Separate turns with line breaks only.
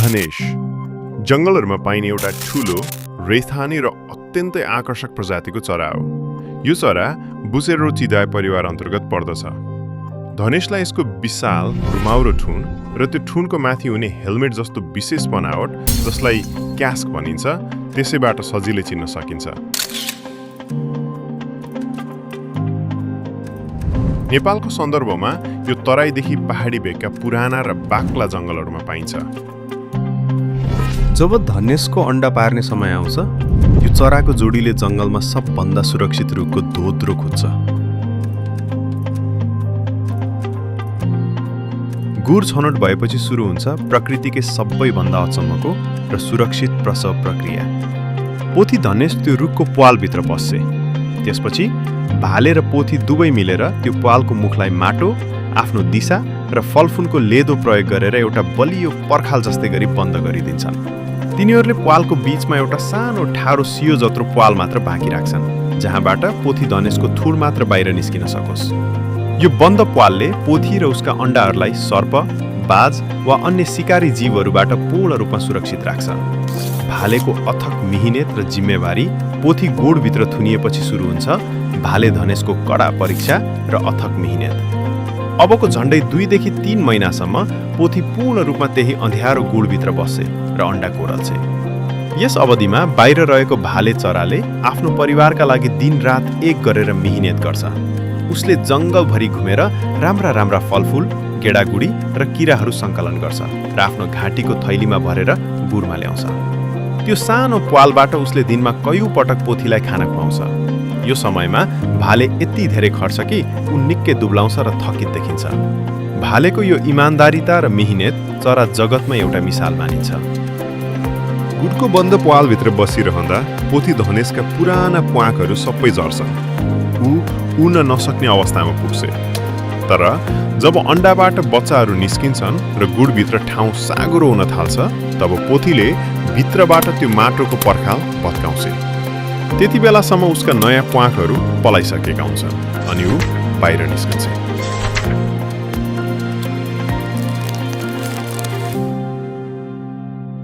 धनेश जङ्गलहरूमा पाइने एउटा ठूलो, रेथानी र अत्यन्तै आकर्षक प्रजातिको चरा हो। यो चरा बुसेरोचिडाए परिवार अन्तर्गत पर्दछ। धनेशलाई यसको विशाल, घुमाउरो ठुन र त्यो ठुनको माथि हुने हेलमेट जस्तो विशेष बनावट, जसलाई क्यास्क भनिन्छ, त्यसैबाट सजिलै चिन्न सकिन्छ। नेपालको सन्दर्भमा यो तराईदेखि पहाडी भेगका पुराना र बाक्ला जङ्गलहरूमा पाइन्छ।
जब धनेशको अण्डा पार्ने समय आउँछ, यो चराको जोडीले जङ्गलमा सबभन्दा सुरक्षित रुखको धोद्रो खोज्छ। गुर छनौट भएपछि सुरु हुन्छ प्रकृतिकै सबैभन्दा अचम्मको र सुरक्षित प्रसव प्रक्रिया। पोथी धनेश त्यो रुखको प्वालभित्र पस्छे। त्यसपछि भाले र पोथी दुवै मिलेर त्यो प्वालको मुखलाई माटो, आफ्नो दिशा र फलफुलको लेदो प्रयोग गरेर एउटा बलियो पर्खाल जस्तै गरी बन्द गरिदिन्छन्। तिनीहरूले प्वालको बीचमा एउटा सानो ठाडो सियो जत्रो प्वाल मात्र बाँकी राख्छन्, जहाँबाट पोथी धनेशको थुड मात्र बाहिर निस्किन सकोस्। यो बन्द प्वालले पोथी र उसका अण्डाहरूलाई सर्प, बाज वा अन्य शिकारी जीवहरूबाट पूर्ण रूपमा सुरक्षित राख्छ। भालेको अथक मिहिनेत र जिम्मेवारी पोथी गोडभित्र थुनिएपछि सुरु हुन्छ भाले धनेशको कडा परीक्षा र अथक मिहिनेत। अबको झण्डै 2 देखि 3 महिनासम्म पोथी पूर्ण रूपमा त्यही अँध्यारो गुडभित्र बस्छे र अण्डा कोरल्छे। यस अवधिमा बाहिर रहेको भाले चराले आफ्नो परिवारका लागि दिनरात एक गरेर मिहिनेत गर्छ। उसले जङ्गलभरि घुमेर राम्रा फलफुल, गेडागुडी र किराहरू सङ्कलन गर्छ र आफ्नो घाँटीको थैलीमा भरेर गुरमा ल्याउँछ। त्यो सानो प्वालबाट उसले दिनमा कयौं पटक पोथीलाई खाना खुवाउँछ। यो समयमा भाले यति धेरै खट्छ कि ऊ निकै दुब्लाउँछ र थकित देखिन्छ। भालेको यो इमान्दारिता र मिहिनेत चरा जगतमा एउटा मिसाल मानिन्छ।
गुडको बन्द प्वालभित्र बसिरहँदा पोथी धनेशका पुराना प्वाखहरू सबै झर्छन्। ऊ उड्न नसक्ने अवस्थामा पुग्छ। तर जब अण्डाबाट बच्चाहरू निस्किन्छन् र गुडभित्र ठाउँ साँघुरो हुन थाल्छ, तब पोथीले भित्रबाट त्यो माटोको पर्खाल भत्काउँछ। त्यति बेलासम्म उसका नयाँ प्वाखहरू पलाइसकेका हुन्छन् अनि ऊ बाहिर निस्कन्छ।